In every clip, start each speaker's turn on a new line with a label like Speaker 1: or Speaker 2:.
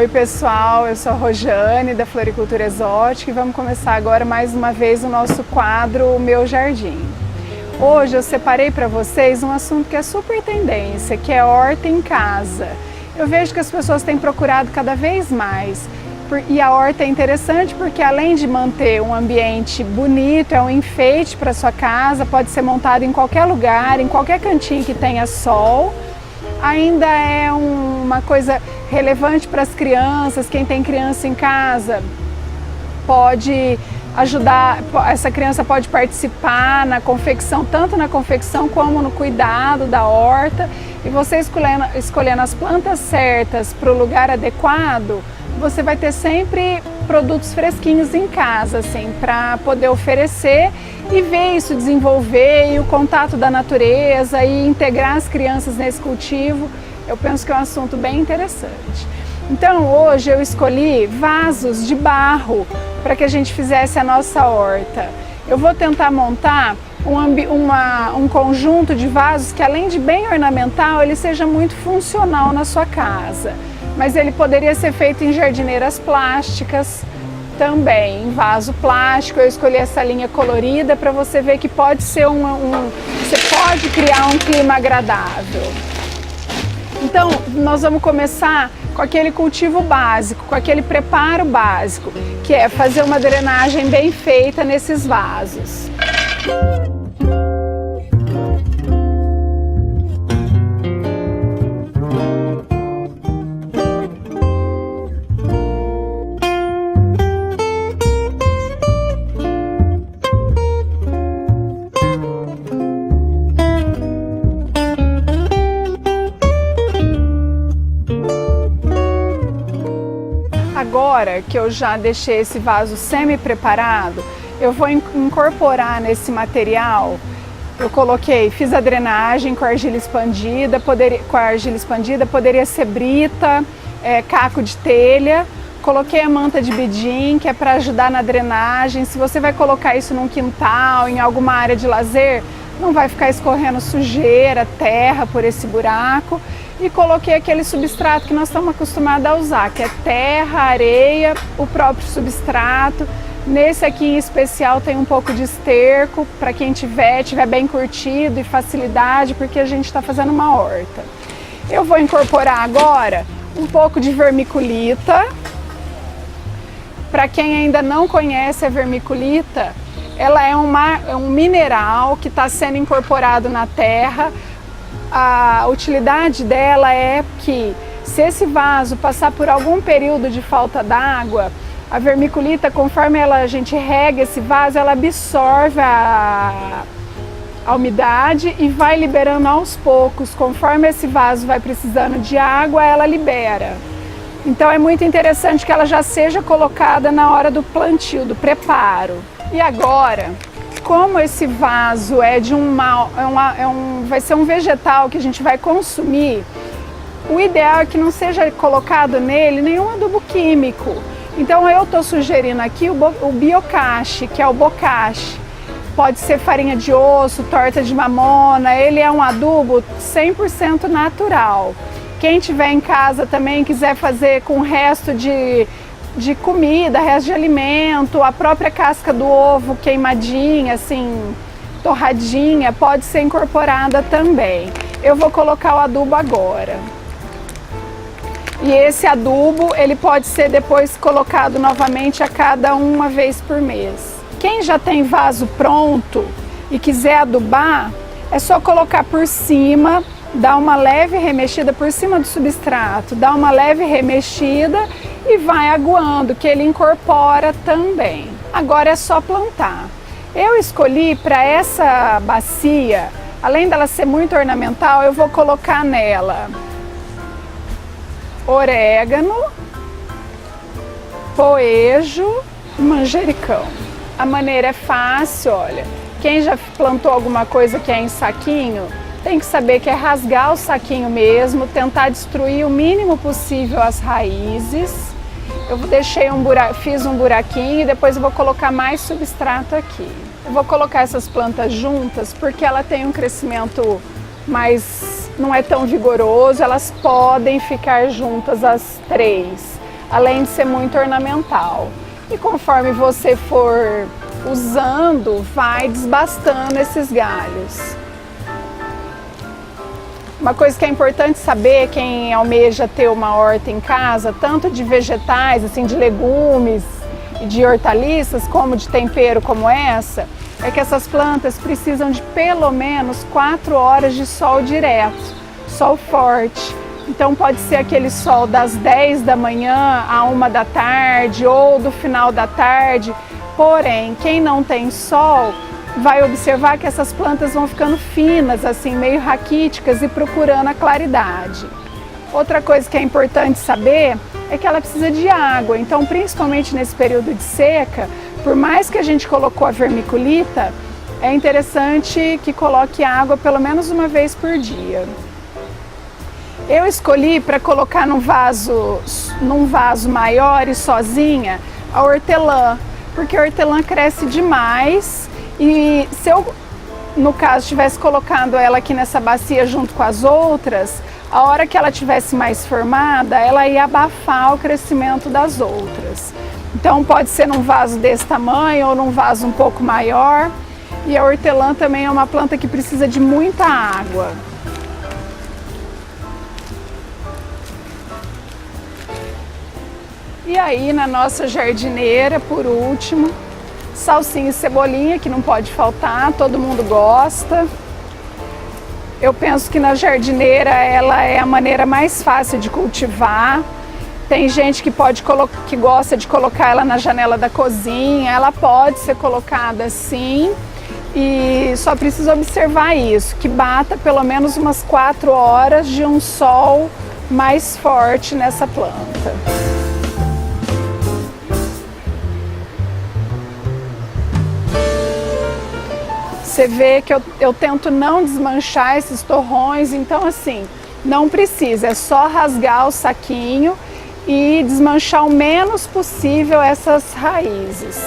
Speaker 1: Oi pessoal, eu sou a Rojane da Floricultura Exótica e vamos começar agora mais uma vez o nosso quadro O Meu Jardim. Hoje eu separei para vocês um assunto que é super tendência, que é horta em casa. Eu vejo que as pessoas têm procurado cada vez mais. E a horta é interessante porque além de manter um ambiente bonito, é um enfeite para sua casa, pode ser montado em qualquer lugar, em qualquer cantinho que tenha sol. Ainda é uma coisa relevante para as crianças, quem tem criança em casa pode ajudar, essa criança pode participar na confecção, tanto na confecção como no cuidado da horta. E você escolhendo as plantas certas para o lugar adequado, você vai ter sempre produtos fresquinhos em casa, assim, para poder oferecer e ver isso desenvolver, e o contato da natureza e integrar as crianças nesse cultivo. Eu penso que é um assunto bem interessante. Então hoje eu escolhi vasos de barro para que a gente fizesse a nossa horta. Eu vou tentar montar um conjunto de vasos que, além de bem ornamental, ele seja muito funcional na sua casa. Mas ele poderia ser feito em jardineiras plásticas também, em vaso plástico. Eu escolhi essa linha colorida para você ver que pode ser você pode criar um clima agradável. Então, nós vamos começar com aquele cultivo básico, com aquele preparo básico, que é fazer uma drenagem bem feita nesses vasos. Agora que eu já deixei esse vaso semi-preparado, eu vou incorporar nesse material. Eu fiz a drenagem com argila expandida, poderia ser brita, caco de telha. Coloquei a manta de bedim, que é para ajudar na drenagem. Se você vai colocar isso num quintal, em alguma área de lazer, não vai ficar escorrendo sujeira, terra por esse buraco. E coloquei aquele substrato que nós estamos acostumados a usar, que é terra, areia, o próprio substrato. Nesse aqui em especial tem um pouco de esterco, para quem tiver bem curtido e facilidade, porque a gente está fazendo uma horta. Eu vou incorporar agora um pouco de vermiculita. Para quem ainda não conhece a vermiculita, ela é um mineral que está sendo incorporado na terra. A utilidade dela é que, se esse vaso passar por algum período de falta d'água, a vermiculita, conforme a gente rega esse vaso, ela absorve a umidade e vai liberando aos poucos. Conforme esse vaso vai precisando de água, ela libera. Então é muito interessante que ela já seja colocada na hora do plantio, do preparo. E agora, como esse vaso vai ser um vegetal que a gente vai consumir, o ideal é que não seja colocado nele nenhum adubo químico. Então eu estou sugerindo aqui o biocache, que é o bocache. Pode ser farinha de osso, torta de mamona, ele é um adubo 100% natural. Quem tiver em casa também quiser fazer com resto de comida, resto de alimento, a própria casca do ovo queimadinha, assim, torradinha, pode ser incorporada também. Eu vou colocar o adubo agora. E esse adubo, ele pode ser depois colocado novamente a cada uma vez por mês. Quem já tem vaso pronto e quiser adubar, é só colocar por cima, dar uma leve remexida por cima do substrato, dá uma leve remexida e vai aguando, que ele incorpora também. Agora é só plantar. Eu escolhi para essa bacia, além dela ser muito ornamental, eu vou colocar nela orégano, poejo e manjericão. A maneira é fácil, olha. Quem já plantou alguma coisa que é em saquinho, tem que saber que é rasgar o saquinho mesmo, tentar destruir o mínimo possível as raízes. Eu fiz um buraquinho e depois eu vou colocar mais substrato aqui. Eu vou colocar essas plantas juntas porque ela tem um crescimento mais, não é tão vigoroso, elas podem ficar juntas as três. além de ser muito ornamental. E conforme você for usando, vai desbastando esses galhos. Uma coisa que é importante saber, quem almeja ter uma horta em casa, tanto de vegetais, assim, de legumes e de hortaliças, como de tempero como essa, é que essas plantas precisam de pelo menos 4 horas de sol direto, sol forte. Então pode ser aquele sol das 10 da manhã à 1 da tarde ou do final da tarde. Porém, quem não tem sol vai observar que essas plantas vão ficando finas, assim, meio raquíticas e procurando a claridade. Outra coisa que é importante saber é que ela precisa de água. Então, principalmente nesse período de seca, por mais que a gente colocou a vermiculita, é interessante que coloque água pelo menos uma vez por dia. Eu escolhi para colocar num vaso maior e sozinha a hortelã, porque a hortelã cresce demais e se eu, no caso, tivesse colocado ela aqui nessa bacia junto com as outras, a hora que ela tivesse mais formada, ela ia abafar o crescimento das outras. Então pode ser num vaso desse tamanho ou num vaso um pouco maior. E a hortelã também é uma planta que precisa de muita água. E aí na nossa jardineira, por último, salsinha e cebolinha, que não pode faltar, todo mundo gosta. Eu penso que na jardineira ela é a maneira mais fácil de cultivar. Tem gente que gosta de colocar ela na janela da cozinha, ela pode ser colocada assim. E só precisa observar isso, que bata pelo menos umas 4 horas de um sol mais forte nessa planta. Você vê que eu tento não desmanchar esses torrões, então assim, não precisa, é só rasgar o saquinho e desmanchar o menos possível essas raízes.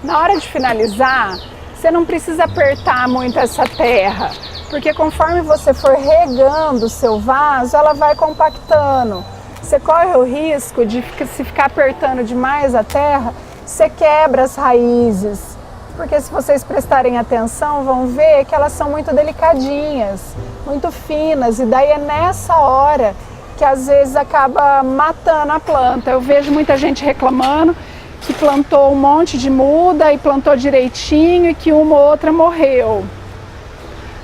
Speaker 1: Na hora de finalizar, você não precisa apertar muito essa terra, porque conforme você for regando o seu vaso, ela vai compactando. Você corre o risco de, se ficar apertando demais a terra, você quebra as raízes. Porque se vocês prestarem atenção, vão ver que elas são muito delicadinhas, muito finas, e daí é nessa hora que às vezes acaba matando a planta. Eu vejo muita gente reclamando que plantou um monte de muda e plantou direitinho e que uma ou outra morreu.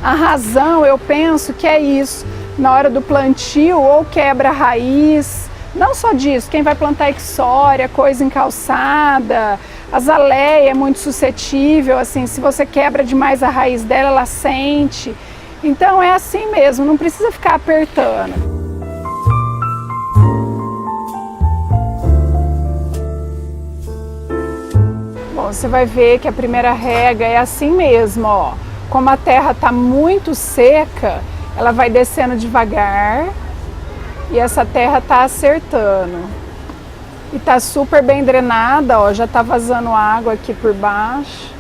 Speaker 1: A razão, eu penso que é isso, na hora do plantio ou quebra a raiz, não só disso, quem vai plantar ixória, coisa encalçada, azaleia é muito suscetível, assim, se você quebra demais a raiz dela, ela sente. Então é assim mesmo, não precisa ficar apertando. Você vai ver que a primeira rega é assim mesmo, ó. Como a terra está muito seca, ela vai descendo devagar e essa terra está acertando. E está super bem drenada, ó, já está vazando água aqui por baixo.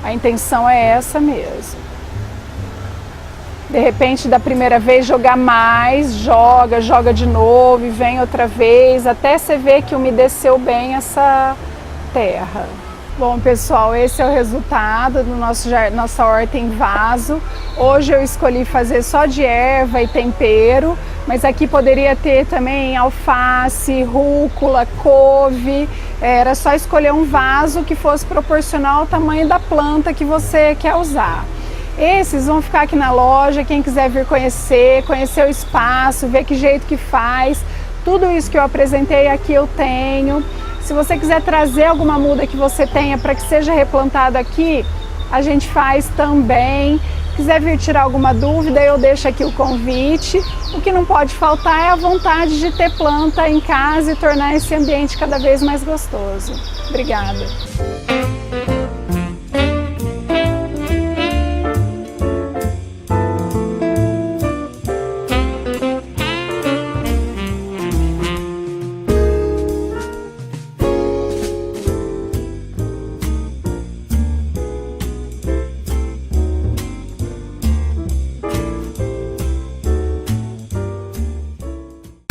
Speaker 1: A intenção é essa mesmo. De repente, da primeira vez, jogar mais, joga de novo e vem outra vez, até você ver que umedeceu bem essa terra. Bom, pessoal, esse é o resultado do nossa horta em vaso. Hoje eu escolhi fazer só de erva e tempero, mas aqui poderia ter também alface, rúcula, couve. Era só escolher um vaso que fosse proporcional ao tamanho da planta que você quer usar. Esses vão ficar aqui na loja, quem quiser vir conhecer o espaço, ver que jeito que faz. Tudo isso que eu apresentei aqui eu tenho. Se você quiser trazer alguma muda que você tenha para que seja replantado aqui, a gente faz também. Se quiser vir tirar alguma dúvida, eu deixo aqui o convite. O que não pode faltar é a vontade de ter planta em casa e tornar esse ambiente cada vez mais gostoso. Obrigada!